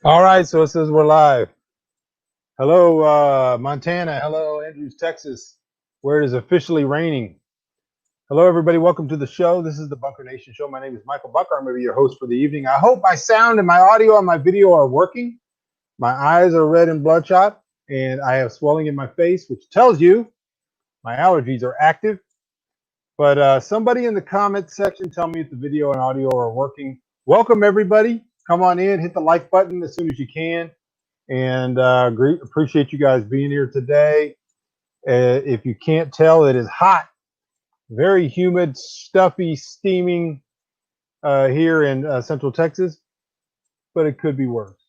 All right, so it says we're live. Hello, Montana. Hello, Andrews, Texas, where it is officially raining. Hello, everybody. Welcome to the show. This is the Bunker Nation Show. My name is Michael Bunker. I'm going to be your host for the evening. I hope my sound and my audio and my video are working. My eyes are red and bloodshot, and I have swelling in my face, which tells you my allergies are active. But somebody in the comments section tell me if the video and audio are working. Welcome, everybody. Come on in. Hit the like button as soon as you can. And appreciate you guys being here today. If you can't tell, it is hot, very humid, stuffy, steaming here in Central Texas, but it could be worse.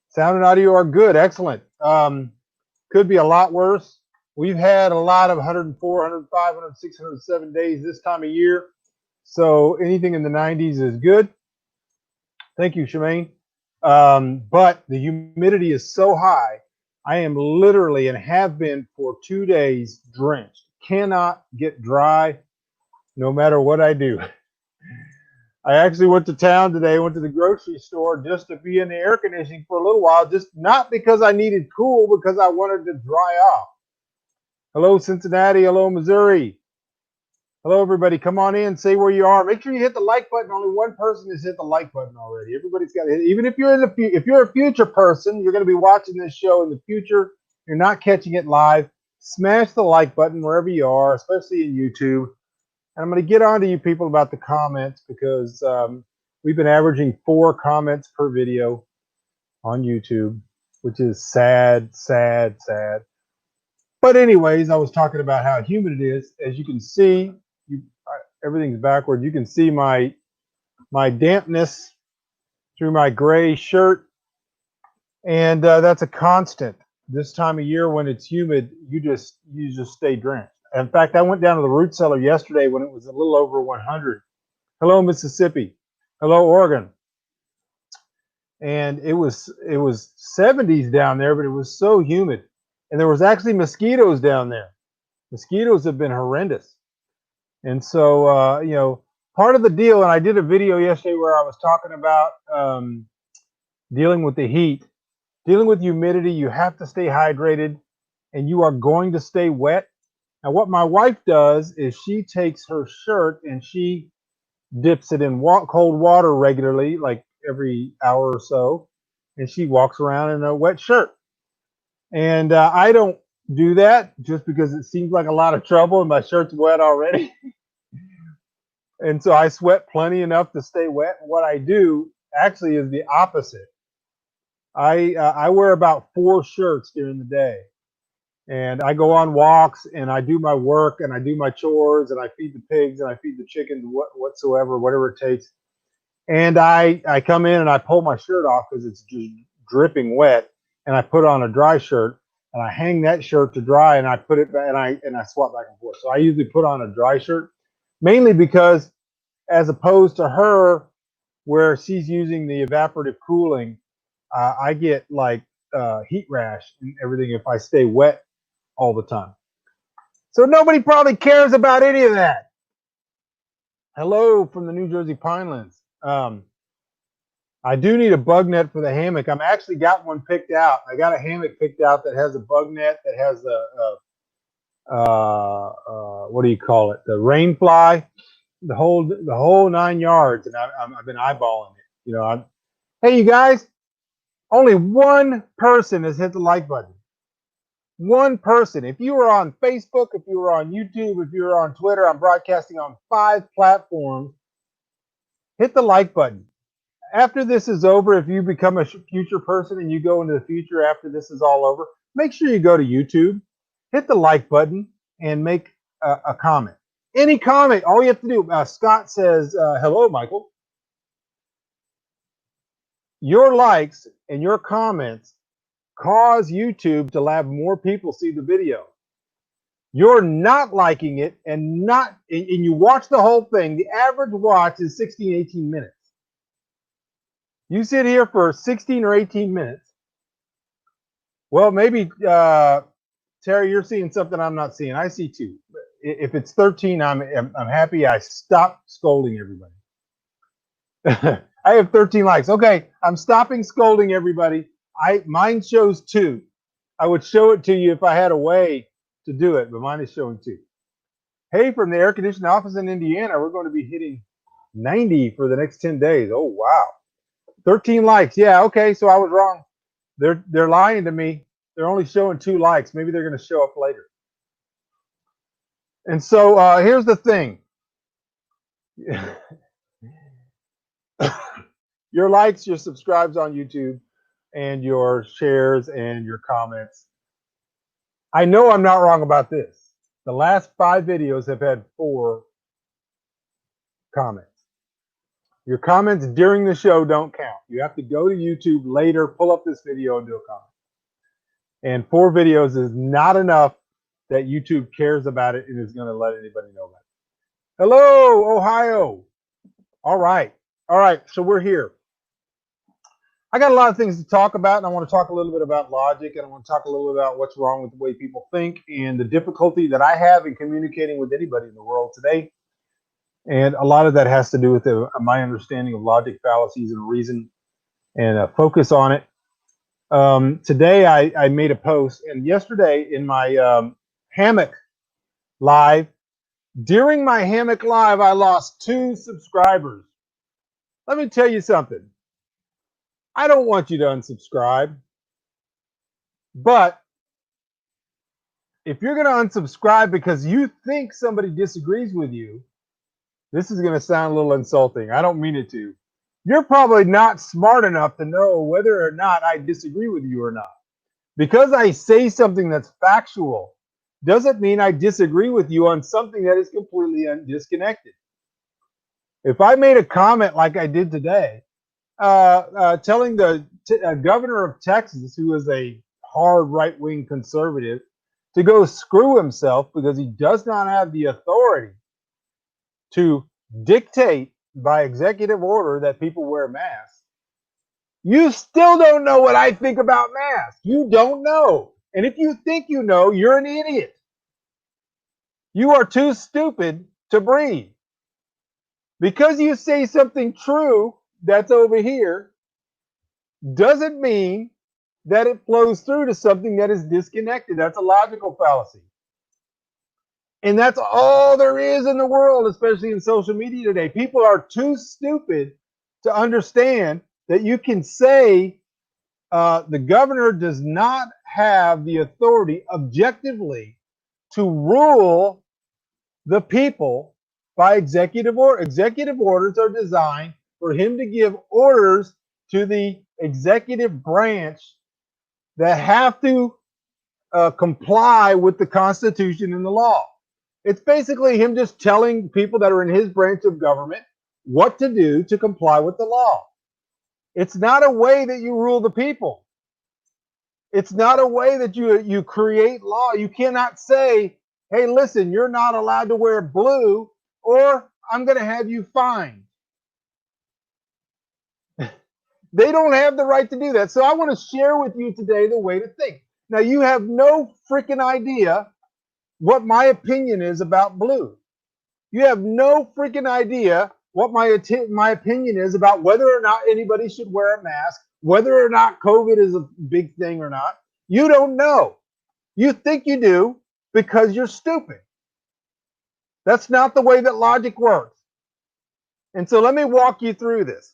Sound and audio are good, excellent. Could be a lot worse. We've had a lot of 104, 105, 106, 107 days this time of year, so anything in the 90s is good. Thank you, Shemaine. But the humidity is so high, I am literally and have been for 2 days drenched. Cannot get dry no matter what I do. I actually went to town today, went to the grocery store just to be in the air conditioning for a little while, just not because I needed cool, because I wanted to dry off. Hello, Cincinnati. Hello, Missouri. Hello, everybody. Come on in. Say where you are. Make sure you hit the like button. Only one person has hit the like button already. Everybody's got it. Even if you're if you're a future person, you're going to be watching this show in the future. You're not catching it live. Smash the like button wherever you are, especially in YouTube. And I'm going to get on to you people about the comments because we've been averaging 4 comments per video on YouTube, which is sad, sad, sad. But anyways, I was talking about how humid it is. As you can see, everything's backward. You can see my dampness through my gray shirt, and that's a constant. This time of year when it's humid, you just stay drenched. In fact, I went down to the root cellar yesterday when it was a little over 100. Hello, Mississippi. Hello, Oregon. And it was 70s down there, but it was so humid, and there was actually mosquitoes down there. Mosquitoes have been horrendous. And so, part of the deal, and I did a video yesterday where I was talking about dealing with the heat, dealing with humidity. You have to stay hydrated, and you are going to stay wet. Now, what my wife does is she takes her shirt and she dips it in cold water regularly, like every hour or so, and she walks around in a wet shirt. And I don't do that just because it seems like a lot of trouble, and my shirt's wet already. And so I sweat plenty enough to stay wet. What I do actually is the opposite. I wear about 4 shirts during the day, and I go on walks and I do my work and I do my chores and I feed the pigs and I feed the chickens, whatsoever, whatever it takes. And I come in and I pull my shirt off because it's just dripping wet, and I put on a dry shirt and I hang that shirt to dry, and I put it back, and I swap back and forth. So I usually put on a dry shirt, mainly because as opposed to her, where she's using the evaporative cooling, I get like heat rash and everything if I stay wet all the time. So nobody probably cares about any of that. Hello from the New Jersey Pinelands. I do need a bug net for the hammock. I'm actually got one picked out. I got a hammock picked out that has a bug net that has what do you call it? The rain fly, the whole 9 yards, and I've been eyeballing it. Hey, you guys, only one person has hit the like button. One person. If you were on Facebook, if you were on YouTube, if you were on Twitter, I'm broadcasting on 5 platforms. Hit the like button. After this is over, if you become a future person and you go into the future after this is all over, make sure you go to YouTube, hit the like button, and make a comment. Any comment, all you have to do. Scott says, hello, Michael. Your likes and your comments cause YouTube to have more people see the video. You're not liking it and you watch the whole thing. The average watch is 16, 18 minutes. You sit here for 16 or 18 minutes. Well, maybe, Terry, you're seeing something I'm not seeing. I see 2. If it's 13, I'm happy I stopped scolding everybody. I have 13 likes. Okay, I'm stopping scolding everybody. Mine shows 2. I would show it to you if I had a way to do it, but mine is showing 2. Hey, from the air conditioned office in Indiana, we're going to be hitting 90 for the next 10 days. Oh wow. 13 likes. Yeah, okay, so I was wrong. They're lying to me. They're only showing 2 likes. Maybe they're going to show up later. And so here's the thing. Your likes, your subscribes on YouTube, and your shares and your comments. I know I'm not wrong about this. The last 5 videos have had 4 comments. Your comments during the show don't count. You have to go to YouTube later, pull up this video, and do a comment. And 4 videos is not enough that YouTube cares about it and is going to let anybody know about it. Hello, Ohio. All right. All right. So we're here. I got a lot of things to talk about, and I want to talk a little bit about logic, and I want to talk a little bit about what's wrong with the way people think and the difficulty that I have in communicating with anybody in the world today. And a lot of that has to do with my understanding of logic, fallacies, and reason, and a focus on it. Today, I made a post, and yesterday in my hammock live, during my hammock live, I lost 2 subscribers. Let me tell you something. I don't want you to unsubscribe, but if you're going to unsubscribe because you think somebody disagrees with you, this is going to sound a little insulting. I don't mean it to. You're probably not smart enough to know whether or not I disagree with you or not. Because I say something that's factual doesn't mean I disagree with you on something that is completely disconnected. If I made a comment like I did today, telling the governor of Texas, who is a hard right-wing conservative, to go screw himself because he does not have the authority to dictate by executive order that people wear masks, you still don't know what I think about masks. You don't know. And if you think you know, you're an idiot. You are too stupid to breathe. Because you say something true that's over here doesn't mean that it flows through to something that is disconnected. That's a logical fallacy. And that's all there is in the world, especially in social media today. People are too stupid to understand that you can say the governor does not have the authority objectively to rule the people by executive order. Executive orders are designed for him to give orders to the executive branch that have to comply with the Constitution and the law. It's basically him just telling people that are in his branch of government what to do to comply with the law. It's not a way that you rule the people. It's not a way that you create law. You cannot say, hey, listen, you're not allowed to wear blue, or I'm going to have you fined. They don't have the right to do that. So I want to share with you today the way to think. Now, you have no freaking idea what my opinion is about blue. You have no freaking idea what my opinion is about whether or not anybody should wear a mask, whether or not COVID is a big thing or not. You don't know. You think you do because you're stupid. That's not the way that logic works. And so let me walk you through this.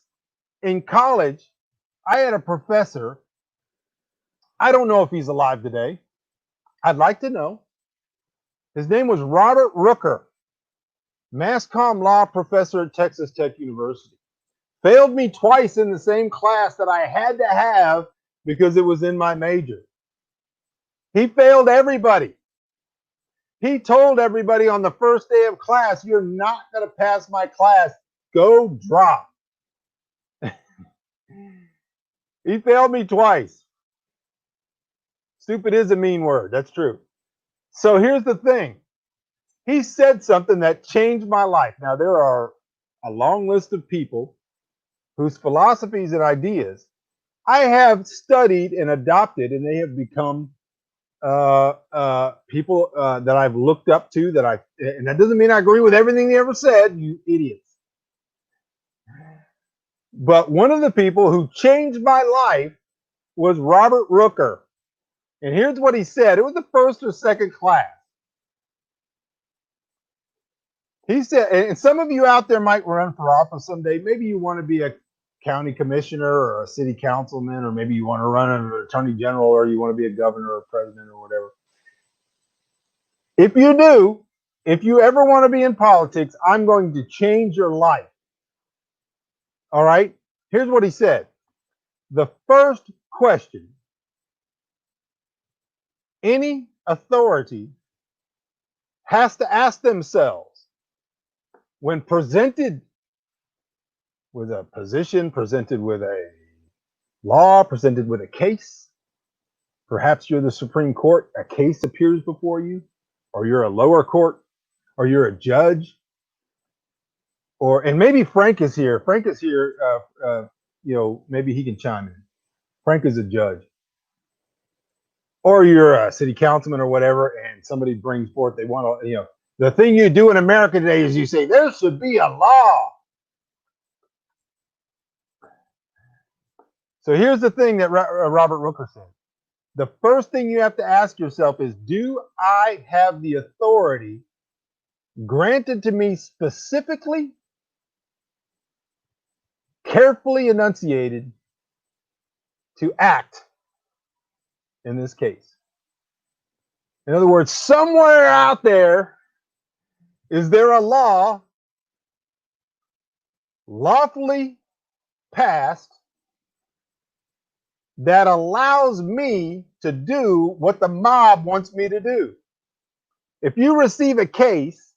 In college, I had a professor. I don't know if he's alive today. I'd like to know. His name was Robert Rooker, mass comm law professor at Texas Tech University. Failed me twice in the same class that I had to have because it was in my major. He failed everybody. He told everybody on the first day of class, you're not going to pass my class. Go drop. He failed me twice. Stupid is a mean word. That's true. So here's the thing. He said something that changed my life. Now, there are a long list of people whose philosophies and ideas I have studied and adopted, and they have become people that I've looked up to. And that doesn't mean I agree with everything they ever said. You idiots. But one of the people who changed my life was Robert Rooker. And here's what he said. It was the first or second class. He said, and some of you out there might run for office someday. Maybe you want to be a county commissioner or a city councilman, or maybe you want to run as an attorney general, or you want to be a governor or president or whatever. If you do, if you ever want to be in politics, I'm going to change your life. All right? Here's what he said. The first question any authority has to ask themselves when presented with a position, presented with a law, presented with a case, perhaps you're the Supreme Court, a case appears before you, or you're a lower court, or you're a judge, or, and maybe Frank is here. Frank is here, maybe he can chime in. Frank is a judge. Or you're a city councilman or whatever, and somebody brings forth, they want to, the thing you do in America today is you say, there should be a law. So here's the thing that Robert Rooker said. The first thing you have to ask yourself is, do I have the authority granted to me specifically, carefully enunciated, to act in this case? In other words, somewhere out there, is there a law lawfully passed that allows me to do what the mob wants me to do? If you receive a case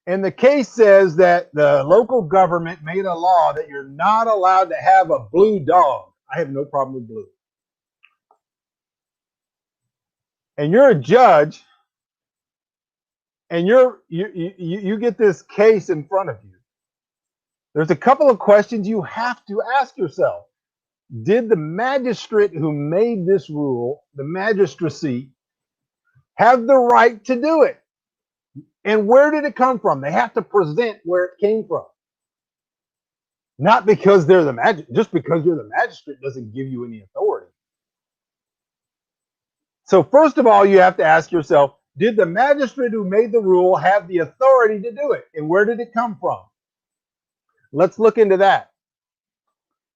and the case says that the local government made a law that you're not allowed to have a blue dog, I have no problem with blue. And you're a judge, and you get this case in front of you. There's a couple of questions you have to ask yourself. Did the magistrate who made this rule, the magistracy, have the right to do it? And where did it come from? They have to present where it came from. Not because they're the magistrate, just because you're the magistrate doesn't give you any authority. So first of all, you have to ask yourself, did the magistrate who made the rule have the authority to do it? And where did it come from? Let's look into that.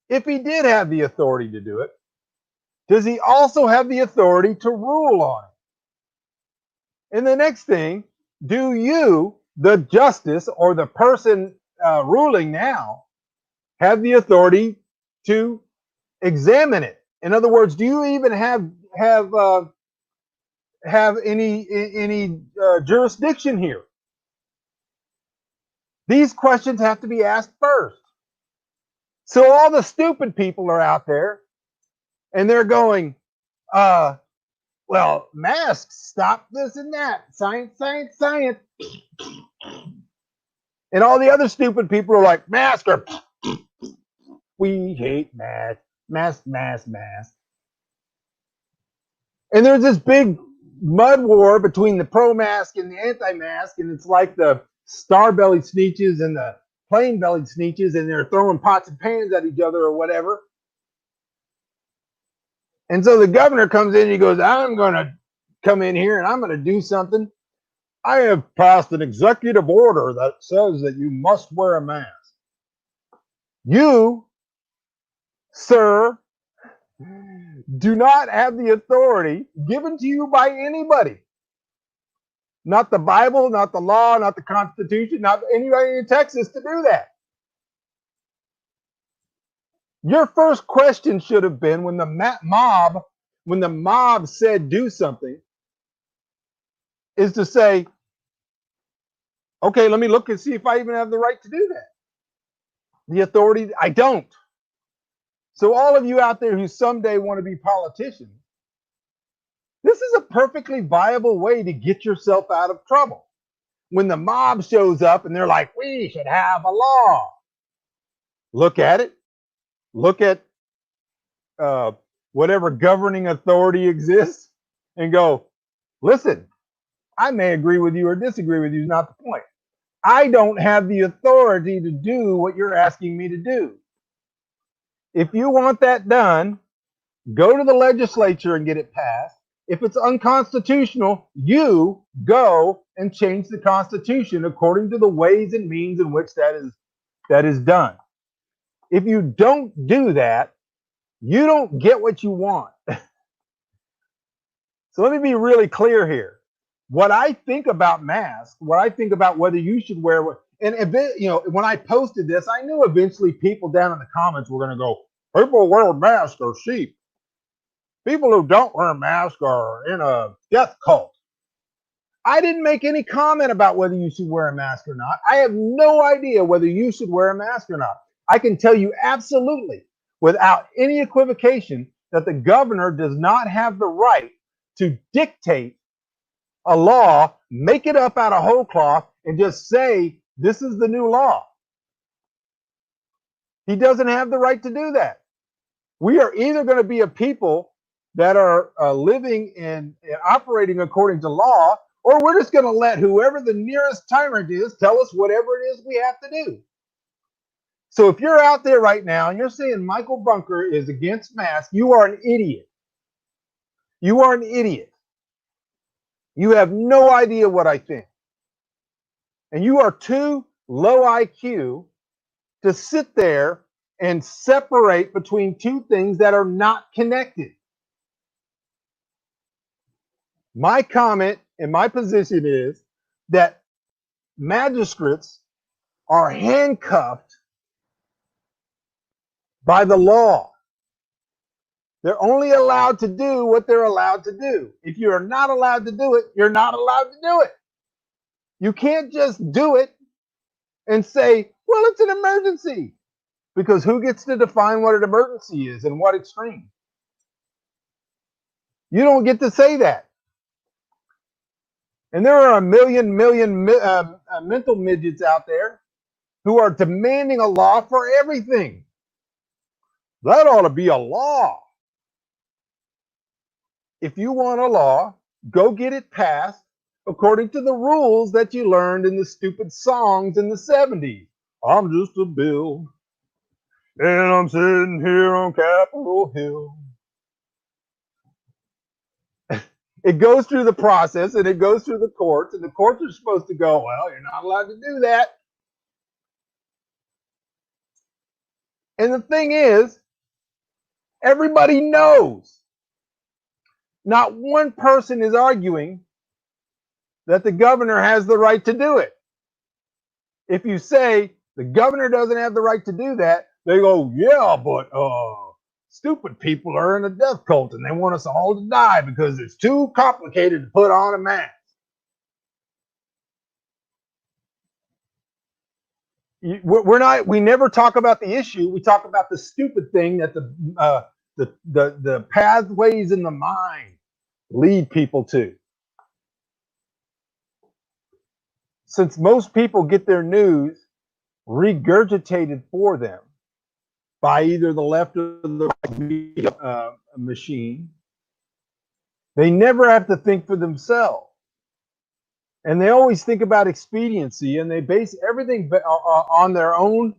If he did have the authority to do it, does he also have the authority to rule on it? And the next thing, do you, the justice or the person ruling now, have the authority to examine it? In other words, do you even have any jurisdiction here? These questions have to be asked first. So all the stupid people are out there, and they're going, well, masks stop this and that, science, science, science. And all the other stupid people are like, mask or we hate masks, mask, mask, mask. And there's this big mud war between the pro-mask and the anti-mask, and it's like the star-bellied sneetches and the plain-bellied sneetches, and they're throwing pots and pans at each other or whatever. And so the governor comes in and he goes, I'm going to come in here and I'm going to do something. I have passed an executive order that says that you must wear a mask. You, sir, do not have the authority given to you by anybody. Not the Bible, not the law, not the Constitution, not anybody in Texas to do that. Your first question should have been when the mob said do something, is to say, okay, let me look and see if I even have the right to do that. The authority, I don't. So all of you out there who someday want to be politicians, this is a perfectly viable way to get yourself out of trouble. When the mob shows up and they're like, we should have a law. Look at it. Look at whatever governing authority exists and go, listen, I may agree with you or disagree with you, is not the point. I don't have the authority to do what you're asking me to do. If you want that done, go to the legislature and get it passed. If it's unconstitutional, you go and change the Constitution according to the ways and means in which that is done. If you don't do that, you don't get what you want. So let me be really clear here. What I think about masks, what I think about whether you should wear, and when I posted this, I knew eventually people down in the comments were going to go, people who wear masks are sheep. People who don't wear masks are in a death cult. I didn't make any comment about whether you should wear a mask or not. I have no idea whether you should wear a mask or not. I can tell you absolutely, without any equivocation, that the governor does not have the right to dictate a law, make it up out of whole cloth, and just say, this is the new law. He doesn't have the right to do that. We are either going to be a people that are living and operating according to law, or we're just going to let whoever the nearest tyrant is tell us whatever it is we have to do. So if you're out there right now and you're saying Michael Bunker is against masks, you are an idiot. You are an idiot. You have no idea what I think. And you are too low IQ to sit there and separate between two things that are not connected. My comment and my position is that magistrates are handcuffed by the law. They're only allowed to do what they're allowed to do. If you're not allowed to do it, you're not allowed to do it. You can't just do it and say, well, it's an emergency. Because who gets to define what an emergency is and what extreme? You don't get to say that. And there are a million mental midgets out there who are demanding a law for everything. That ought to be a law. If you want a law, go get it passed according to the rules that you learned in the stupid songs in the 70s. I'm just a bill, and I'm sitting here on Capitol Hill. It goes through the process, and it goes through the courts, and the courts are supposed to go, well, you're not allowed to do that. And the thing is, everybody knows. Not one person is arguing that the governor has the right to do it. If you say the governor doesn't have the right to do that, they go, yeah, but stupid people are in a death cult and they want us all to die because it's too complicated to put on a mask. We never talk about the issue. We talk about the stupid thing that the pathways in the mind lead people to. Since most people get their news regurgitated for them by either the left or the right machine, they never have to think for themselves. And they always think about expediency, and they base everything on their own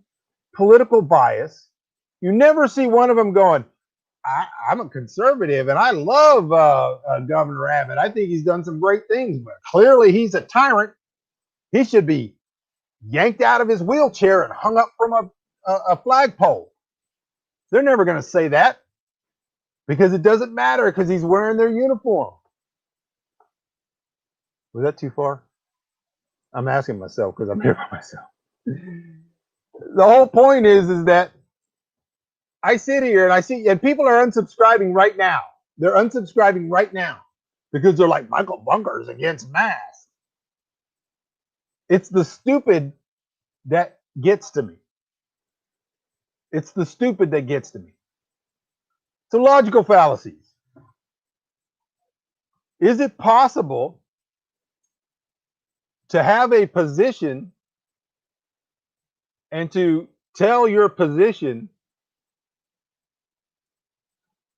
political bias. You never see one of them going, I'm a conservative and I love Governor Abbott. I think he's done some great things, but clearly he's a tyrant. He should be yanked out of his wheelchair and hung up from a flagpole. They're never going to say that because it doesn't matter because he's wearing their uniform. Was that too far? I'm asking myself because I'm here by myself. The whole point is that I sit here and I see, and people are unsubscribing right now. They're unsubscribing right now because they're like, Michael Bunker's against masks. It's the stupid that gets to me. It's the stupid that gets to me. So logical fallacies. Is it possible to have a position and to tell your position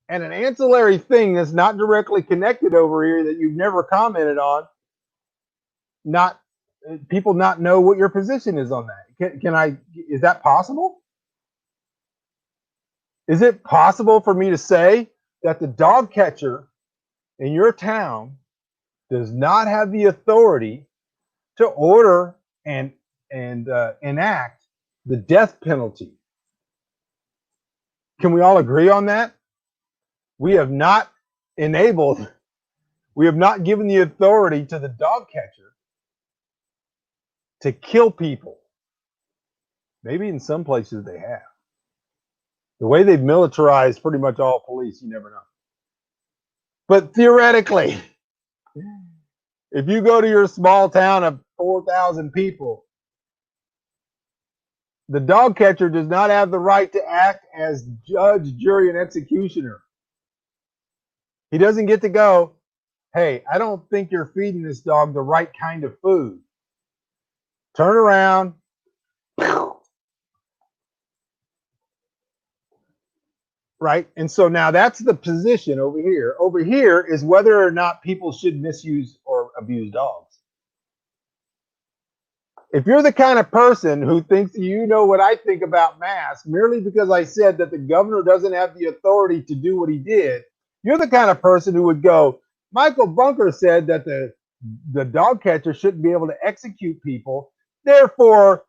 and an ancillary thing that's not directly connected over here that you've never commented on, not people not know what your position is on that? Is that possible? Is it possible for me to say that the dog catcher in your town does not have the authority to order and enact the death penalty? Can we all agree on that? We have not enabled, we have not given the authority to the dog catcher to kill people. Maybe in some places they have. The way they've militarized pretty much all police, you never know. But theoretically, if you go to your small town of 4,000 people, the dog catcher does not have the right to act as judge, jury, and executioner. He doesn't get to go, hey, I don't think you're feeding this dog the right kind of food. Turn around. Right? And so now that's the position over here. Over here is whether or not people should misuse or abuse dogs. If you're the kind of person who thinks you know what I think about masks merely because I said that the governor doesn't have the authority to do what he did, you're the kind of person who would go, Michael Bunker said that the dog catcher shouldn't be able to execute people, therefore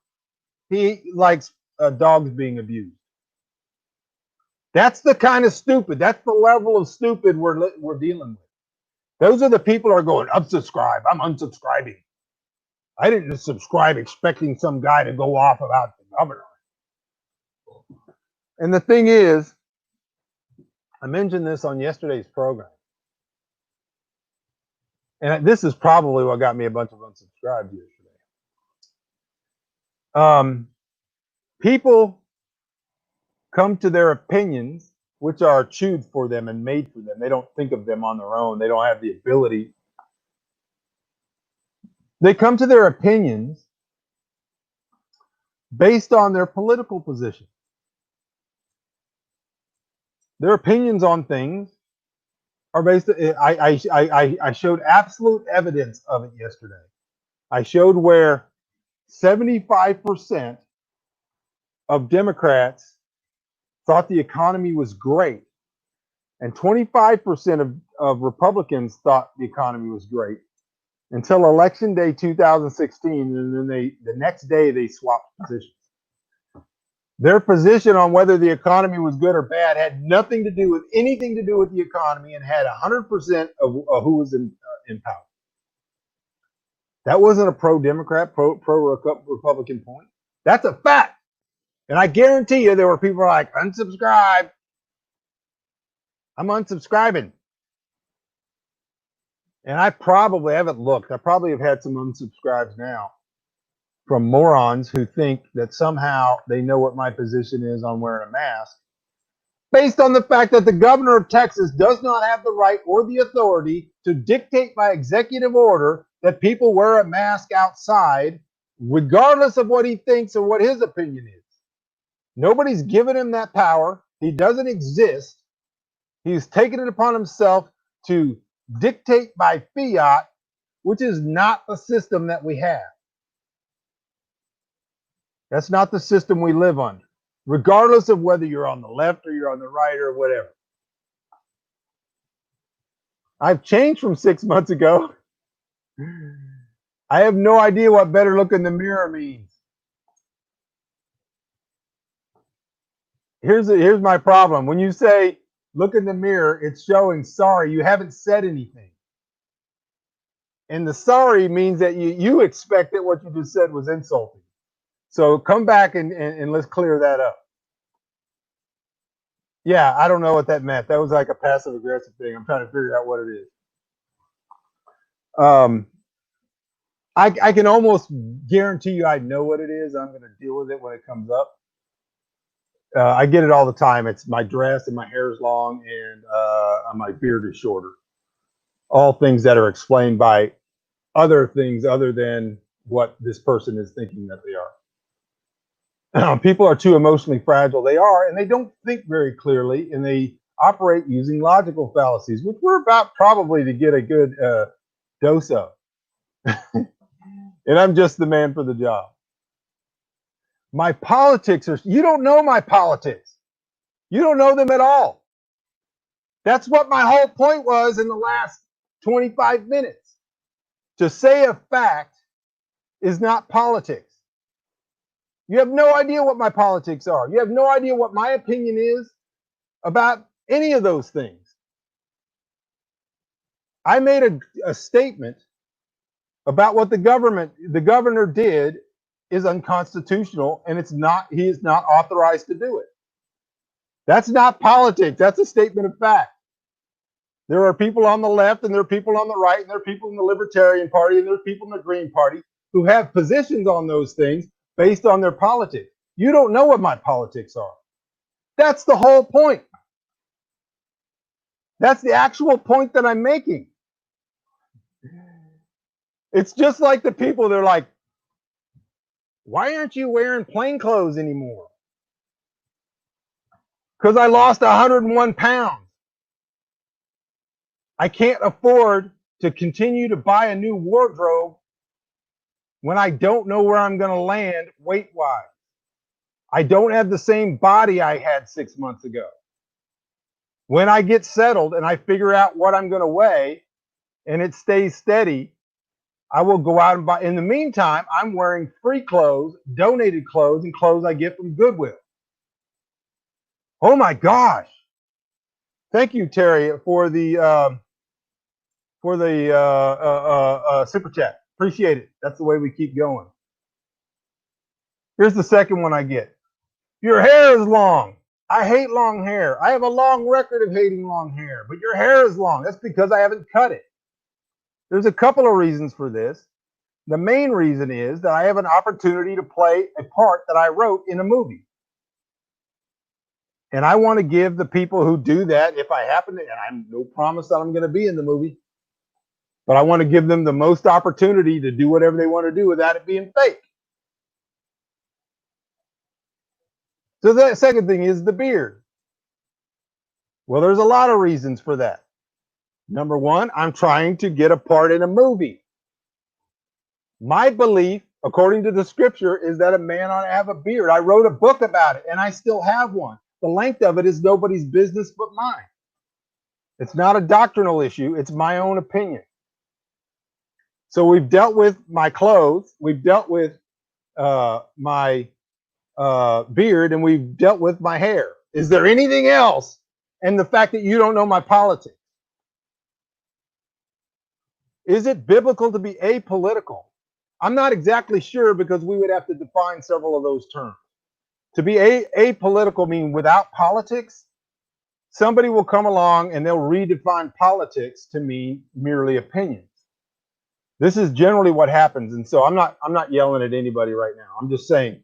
he likes dogs being abused. That's the kind of stupid, that's the level of stupid we're dealing with. Those are the people who are going, unsubscribe, I'm unsubscribing. I didn't subscribe expecting some guy to go off about the governor. And the thing is, I mentioned this on yesterday's program. And this is probably what got me a bunch of unsubscribed yesterday. People come to their opinions, which are chewed for them and made for them. They don't think of them on their own. They don't have the ability. They come to their opinions based on their political position. Their opinions on things are based. I showed absolute evidence of it yesterday. I showed where 75% of Democrats thought the economy was great, and 25% of Republicans thought the economy was great until Election Day 2016, and then the next day they swapped positions. Their position on whether the economy was good or bad had nothing to do with anything to do with the economy, and had 100% of who was in power. That wasn't a pro-Democrat, pro-Republican point. That's a fact. And I guarantee you there were people like, unsubscribe. I'm unsubscribing. And I probably haven't looked. I probably have had some unsubscribes now from morons who think that somehow they know what my position is on wearing a mask, based on the fact that the governor of Texas does not have the right or the authority to dictate by executive order that people wear a mask outside, regardless of what he thinks or what his opinion is. Nobody's given him that power. He doesn't exist. He's taken it upon himself to dictate by fiat, which is not the system that we have. That's not the system we live under, regardless of whether you're on the left or you're on the right or whatever. I've changed from 6 months ago. I have no idea what better look in the mirror means. Here's my problem. When you say look in the mirror, it's showing sorry, you haven't said anything. And the sorry means that you expect that what you just said was insulting. So come back and let's clear that up. Yeah, I don't know what that meant. That was like a passive aggressive thing. I'm trying to figure out what it is. I can almost guarantee you I know what it is. I'm going to deal with it when it comes up. I get it all the time. It's my dress and my hair is long and my beard is shorter. All things that are explained by other things other than what this person is thinking that they are. People are too emotionally fragile. They are, and they don't think very clearly, and they operate using logical fallacies, which we're about probably to get a good dose of. and I'm just the man for the job. My politics are, you don't know my politics. You don't know them at all. That's what my whole point was in the last 25 minutes. To say a fact is not politics. You have no idea what my politics are. You have no idea what my opinion is about any of those things. I made a statement about what the governor did is unconstitutional, and he is not authorized to do it. That's not politics. That's a statement of fact. There are people on the left, and there are people on the right, and there are people in the Libertarian Party, and there are people in the Green Party who have positions on those things based on their politics. You don't know what my politics are. That's the whole point. That's the actual point that I'm making. It's just like the people, they're like, why aren't you wearing plain clothes anymore? Because I lost 101 pounds. I can't afford to continue to buy a new wardrobe when I don't know where I'm going to land weight-wise. I don't have the same body I had 6 months ago. When I get settled and I figure out what I'm going to weigh and it stays steady, I will go out and buy. In the meantime, I'm wearing free clothes, donated clothes, and clothes I get from Goodwill. Oh my gosh. Thank you, Terry, for the super chat. Appreciate it. That's the way we keep going. Here's the second one I get. Your hair is long. I hate long hair. I have a long record of hating long hair, but your hair is long. That's because I haven't cut it. There's a couple of reasons for this. The main reason is that I have an opportunity to play a part that I wrote in a movie. And I want to give the people who do that, if I happen to, and I'm no promise that I'm going to be in the movie, but I want to give them the most opportunity to do whatever they want to do without it being fake. So the second thing is the beard. Well, there's a lot of reasons for that. Number one, I'm trying to get a part in a movie. My belief, according to the scripture, is that a man ought to have a beard. I wrote a book about it, and I still have one. The length of it is nobody's business but mine. It's not a doctrinal issue. It's my own opinion. So we've dealt with my clothes. We've dealt with my beard, and we've dealt with my hair. Is there anything else? And the fact that you don't know my politics. Is it biblical to be apolitical? I'm not exactly sure, because we would have to define several of those terms. To be apolitical means without politics. Somebody will come along and they'll redefine politics to mean merely opinions. This is generally what happens, and so I'm not yelling at anybody right now. I'm just saying,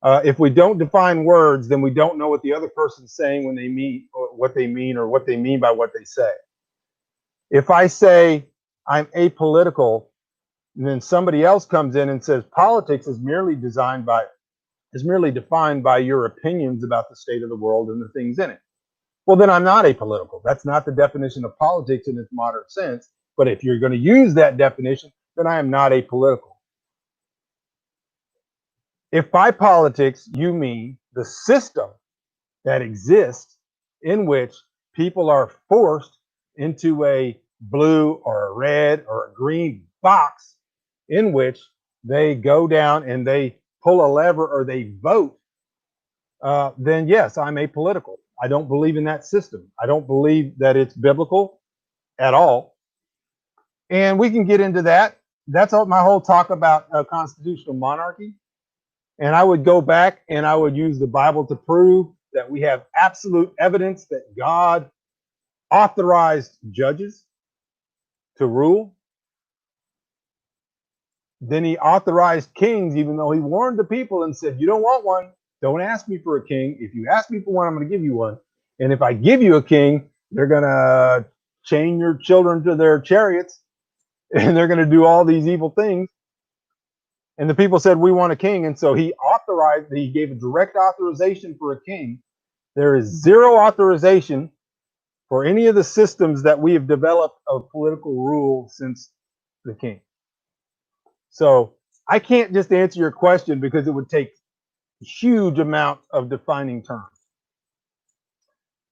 if we don't define words, then we don't know what the other person's saying when they mean, or what they mean by what they say. If I say I'm apolitical, and then somebody else comes in and says politics is merely defined by your opinions about the state of the world and the things in it. Well, then I'm not apolitical. That's not the definition of politics in its modern sense. But if you're going to use that definition, then I am not apolitical. If by politics you mean the system that exists in which people are forced into a blue or a red or a green box in which they go down and they pull a lever or they vote, then yes, I'm apolitical. I don't believe in that system. I don't believe that it's biblical at all. And we can get into that. That's my whole talk about constitutional monarchy. And I would go back and I would use the Bible to prove that we have absolute evidence that God authorized judges to rule. Then he authorized kings, even though he warned the people and said, you don't want one. Don't ask me for a king. If you ask me for one, I'm going to give you one. And if I give you a king, they're going to chain your children to their chariots, and they're going to do all these evil things. And the people said, we want a king. And so he gave a direct authorization for a king. There is zero authorization for any of the systems that we have developed of political rule since the king. So I can't just answer your question because it would take huge amount of defining terms.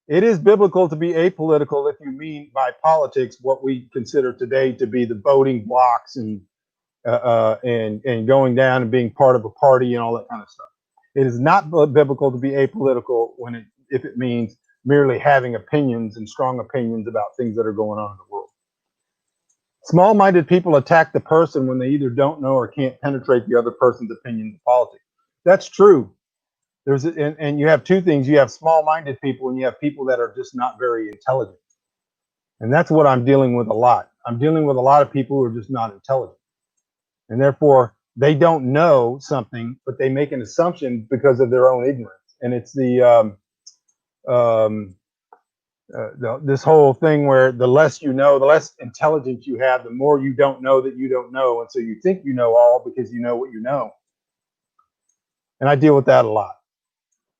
It is biblical to be apolitical if you mean by politics what we consider today to be the voting blocks and going down and being part of a party and all that kind of stuff. It is not biblical to be apolitical if it means merely having opinions and strong opinions about things that are going on in the world. Small-minded people attack the person when they either don't know or can't penetrate the other person's opinion in politics. That's true. And you have two things. You have small-minded people and you have people that are just not very intelligent. And that's what I'm dealing with a lot. I'm dealing with a lot of people who are just not intelligent. And therefore, they don't know something, but they make an assumption because of their own ignorance. And it's this whole thing where the less you know, the less intelligence you have, the more you don't know that you don't know. And so you think you know all because you know what you know. And I deal with that a lot.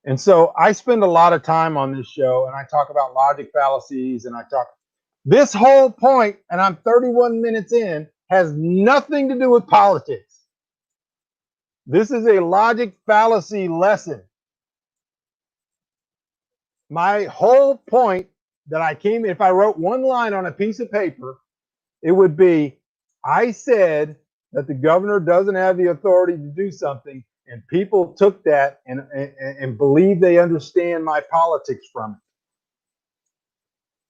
And so I spend a lot of time on this show and I talk about logic fallacies and this whole point, and I'm 31 minutes in, has nothing to do with politics. This is a logic fallacy lesson. My whole point that if I wrote one line on a piece of paper, it would be, I said that the governor doesn't have the authority to do something, and people took that and believe they understand my politics from it.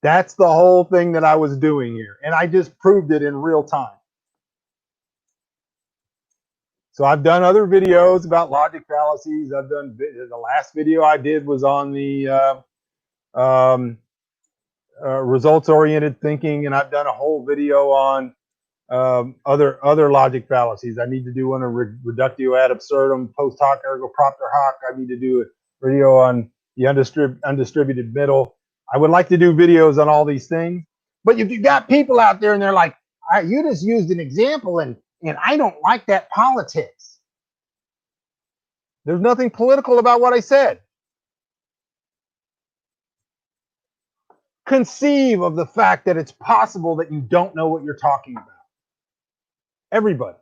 That's the whole thing that I was doing here, and I just proved it in real time. So I've done other videos about logic fallacies. The last video I did was on the results-oriented thinking, and I've done a whole video on other logic fallacies. I need to do one on reductio ad absurdum, post hoc ergo propter hoc. I need to do a video on the undistributed middle. I would like to do videos on all these things, but if you got people out there and they're like, you just used an example and I don't like that politics. There's nothing political about what I said. Conceive of the fact that it's possible that you don't know what you're talking about. Everybody.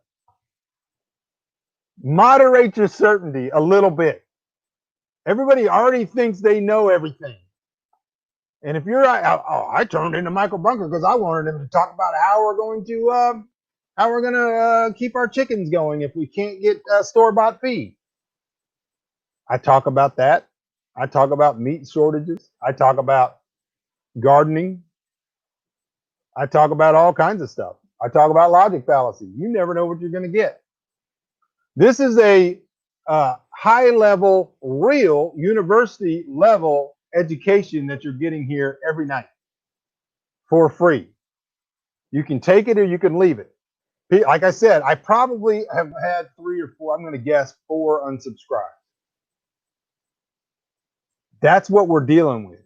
Moderate your certainty a little bit. Everybody already thinks they know everything. And if you're, I turned into Michael Bunker because I wanted him to talk about how we're going to keep our chickens going if we can't get store-bought feed. I talk about that. I talk about meat shortages. I talk about gardening. I talk about all kinds of stuff. I talk about logic fallacy. You never know what you're going to get. This is a high-level, real university-level education that you're getting here every night for free. You can take it or you can leave it. Like I said, I probably have had 3 or 4, I'm going to guess 4 unsubscribes. That's what we're dealing with.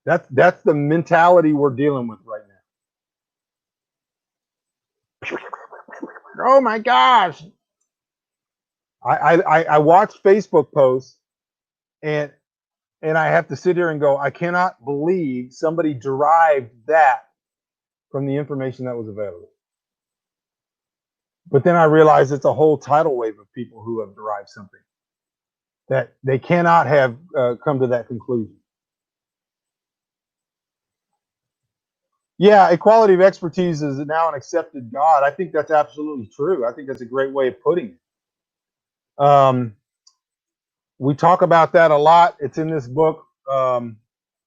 That's the mentality we're dealing with right now. Oh my gosh. I watch Facebook posts and I have to sit here and go, I cannot believe somebody derived that from the information that was available. But then I realize it's a whole tidal wave of people who have derived something that they cannot have come to that conclusion. Yeah, equality of expertise is now an accepted God. I think that's absolutely true. I think that's a great way of putting it. We talk about that a lot. It's in this book, The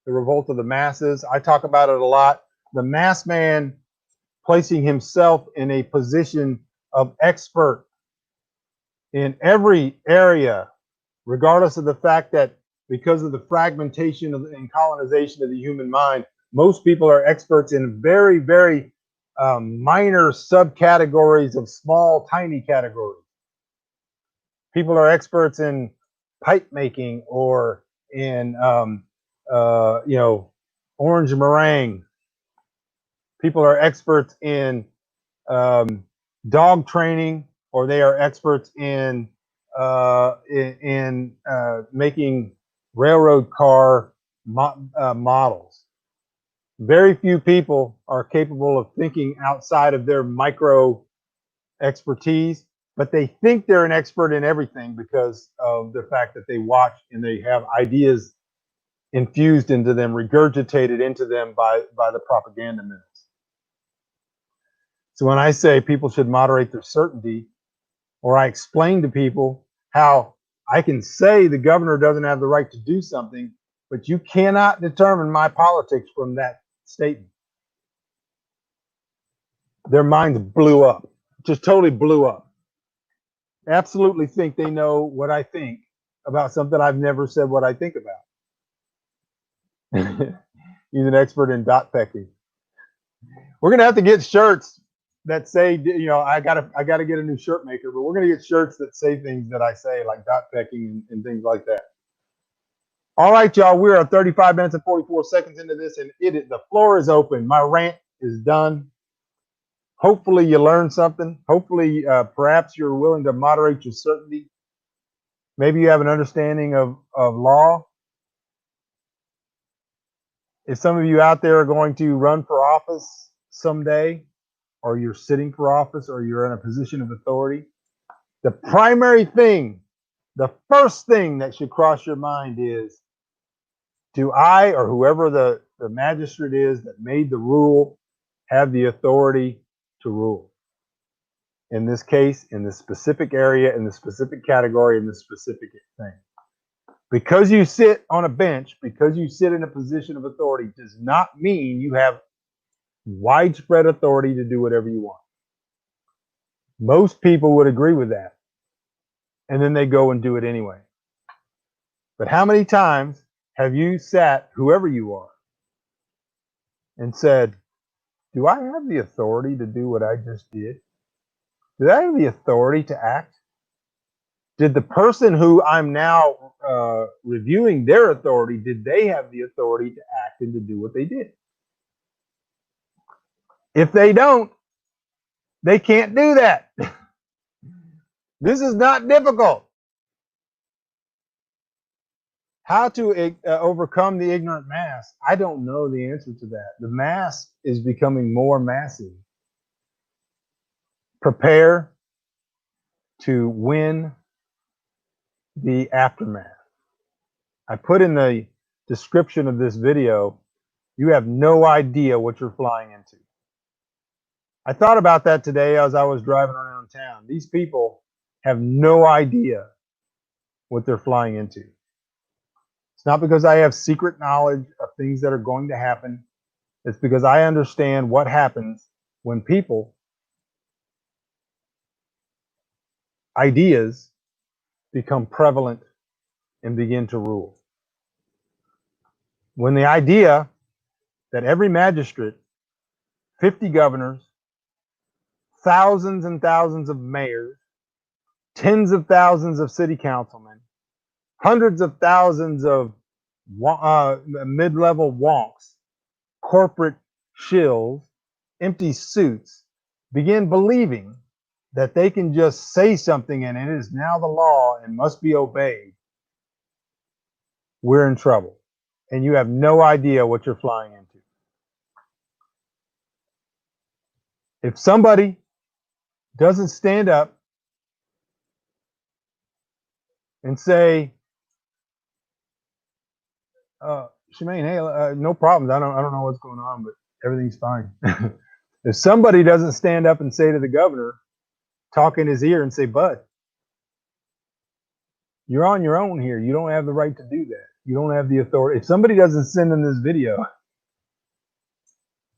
Revolt of the Masses. I talk about it a lot. The mass man placing himself in a position of expert in every area, regardless of the fact that because of the fragmentation and colonization of the human mind, most people are experts in very, very minor subcategories of small, tiny categories. People are experts in pipe making or in, orange meringue. People are experts in dog training, or they are experts in making railroad car models. Very few people are capable of thinking outside of their micro expertise, but they think they're an expert in everything because of the fact that they watch and they have ideas infused into them, regurgitated into them by the propaganda mills. So when I say people should moderate their certainty, or I explain to people how I can say the governor doesn't have the right to do something, but you cannot determine my politics from that statement. Their minds blew up, just totally blew up. Absolutely think they know what I think about something I've never said what I think about. He's an expert in dot pecking. We're gonna have to get shirts that say, you know, I gotta get a new shirt maker, but we're gonna get shirts that say things that I say, like dot pecking and things like that. All right, y'all, we are 35 minutes and 44 seconds into this, and the floor is open. My rant is done. Hopefully you learned something. Hopefully, perhaps you're willing to moderate your certainty. Maybe you have an understanding of law. If some of you out there are going to run for office someday, or you're sitting for office, or you're in a position of authority, the primary thing, the first thing that should cross your mind is, do I or whoever the magistrate is that made the rule have the authority to rule? In this case, in this specific area, in the specific category, in this specific thing. Because you sit on a bench, because you sit in a position of authority, does not mean you have widespread authority to do whatever you want. Most people would agree with that. And then they go and do it anyway. But how many times have you sat, whoever you are, and said, do I have the authority to do what I just did? Do I have the authority to act? Did the person who I'm now reviewing their authority, did they have the authority to act and to do what they did? If they don't, they can't do that. This is not difficult. How to overcome the ignorant mass? I don't know the answer to that. The mass is becoming more massive. Prepare to win the aftermath. I put in the description of this video, you have no idea what you're flying into. I thought about that today as I was driving around town. These people have no idea what they're flying into. It's not because I have secret knowledge of things that are going to happen. It's because I understand what happens when people, ideas, become prevalent and begin to rule. When the idea that every magistrate, 50 governors, thousands and thousands of mayors, tens of thousands of city councilmen, hundreds of thousands of mid-level wonks, corporate shills, empty suits, begin believing that they can just say something and it is now the law and must be obeyed, we're in trouble. And you have no idea what you're flying into. If somebody doesn't stand up and say, Shemaine, hey, no problems. I don't know what's going on, but everything's fine. If somebody doesn't stand up and say to the governor, talk in his ear and say, bud, you're on your own here. You don't have the right to do that. You don't have the authority. If somebody doesn't send in this video,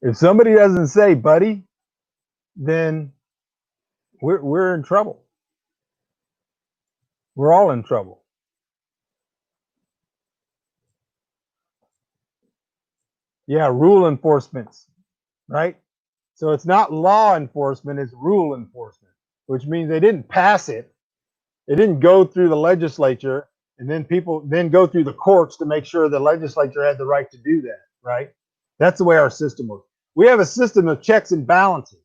if somebody doesn't say, buddy, then we're in trouble. We're all in trouble. Yeah, rule enforcements, right? So it's not law enforcement, it's rule enforcement, which means they didn't pass it. It didn't go through the legislature and then people then go through the courts to make sure the legislature had the right to do that, right? That's the way our system works. We have a system of checks and balances.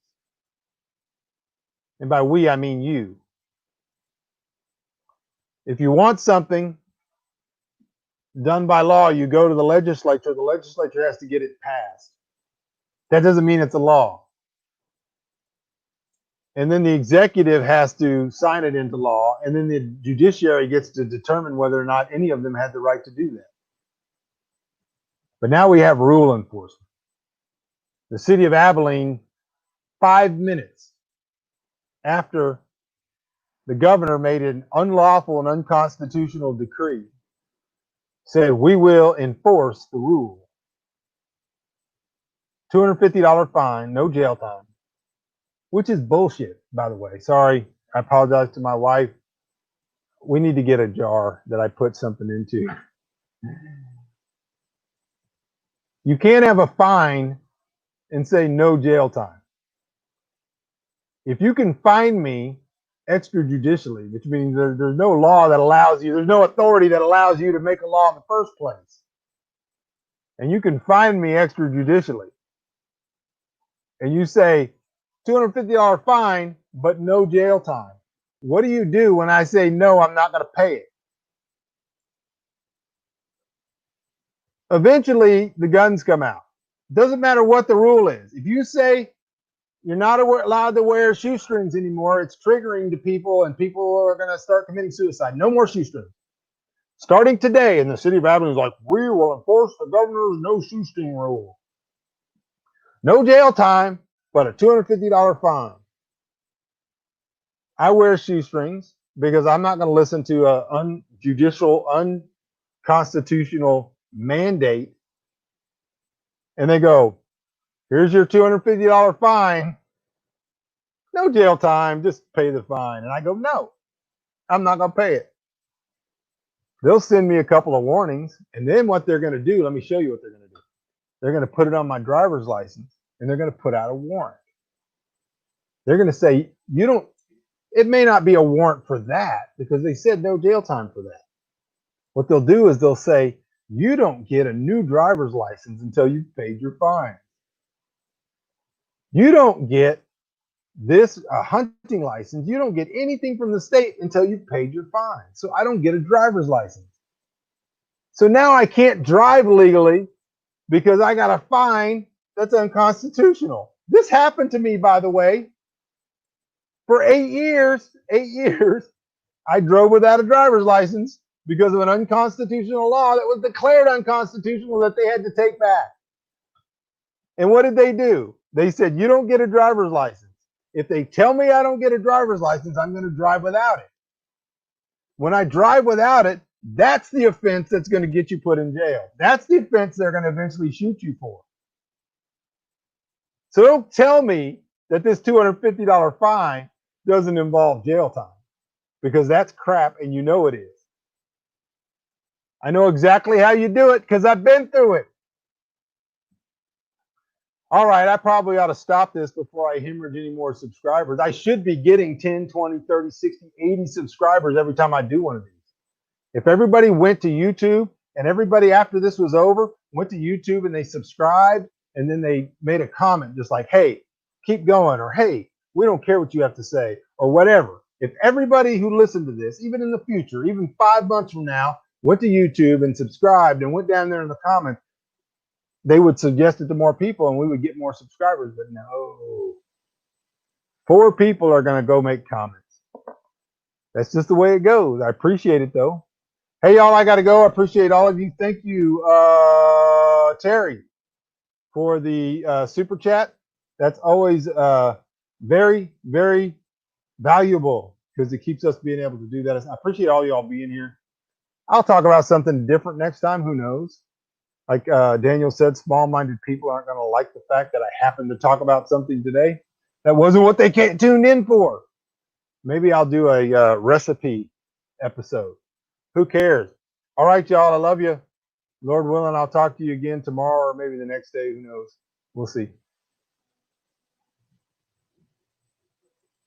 And by we, I mean you. If you want something done by law, you go to the legislature. The legislature has to get it passed. That doesn't mean it's a law. and then the executive has to sign it into law, and then the judiciary gets to determine whether or not any of them had the right to do that. But now we have rule enforcement. The city of Abilene, 5 minutes after the governor made an unlawful and unconstitutional decree, said, we will enforce the rule. $250 fine, no jail time, which is bullshit, by the way. Sorry, I apologize to my wife. We need to get a jar that I put something into. You can't have a fine and say no jail time. If you can fine me extrajudicially, which means there's no law that allows you, there's no authority that allows you to make a law in the first place, and you can fine me extrajudicially, and you say $250 fine, but no jail time. What do you do when I say, no, I'm not going to pay it? Eventually, the guns come out. Doesn't matter what the rule is. If you say you're not allowed to wear shoestrings anymore, it's triggering to people, and people are going to start committing suicide. No more shoestrings. Starting today, in the city of Abilene is like, we will enforce the governor's no shoestring rule. No jail time, but a $250 fine. I wear shoestrings because I'm not going to listen to a unjudicial, unconstitutional mandate. And they go, here's your $250 fine. No jail time, just pay the fine. And I go, no, I'm not going to pay it. They'll send me a couple of warnings. And then what they're going to do, let me show you what they're going to do. They're going to put it on my driver's license, and they're going to put out a warrant. They're going to say, it may not be a warrant for that because they said no jail time for that. What they'll do is they'll say, you don't get a new driver's license until you've paid your fine. You don't get a hunting license. You don't get anything from the state until you've paid your fine. So I don't get a driver's license. So now I can't drive legally because I got a fine that's unconstitutional. This happened to me, by the way. For 8 years, I drove without a driver's license because of an unconstitutional law that was declared unconstitutional that they had to take back. And what did they do? They said, you don't get a driver's license. If they tell me I don't get a driver's license, I'm going to drive without it. When I drive without it, that's the offense that's going to get you put in jail. That's the offense they're going to eventually shoot you for. So don't tell me that this $250 fine doesn't involve jail time, because that's crap, and you know it is. I know exactly how you do it because I've been through it. All right, I probably ought to stop this before I hemorrhage any more subscribers. I should be getting 10, 20, 30, 60, 80 subscribers every time I do one of these. If everybody went to YouTube, and everybody after this was over went to YouTube and they subscribed, and then they made a comment just like, hey, keep going, or hey, we don't care what you have to say, or whatever. If everybody who listened to this, even in the future, even 5 months from now, went to YouTube and subscribed and went down there in the comments, they would suggest it to more people and we would get more subscribers. But no, 4 people are going to go make comments. That's just the way it goes. I appreciate it, though. Hey, y'all, I got to go. I appreciate all of you. Thank you, Terry, for the super chat. That's always very, very valuable because it keeps us being able to do that. I appreciate all y'all being here. I'll talk about something different next time. Who knows? Like Daniel said, small-minded people aren't going to like the fact that I happened to talk about something today. That wasn't what they tuned in for. Maybe I'll do a recipe episode. Who cares? All right, y'all. I love you. Lord willing, I'll talk to you again tomorrow or maybe the next day. Who knows? We'll see.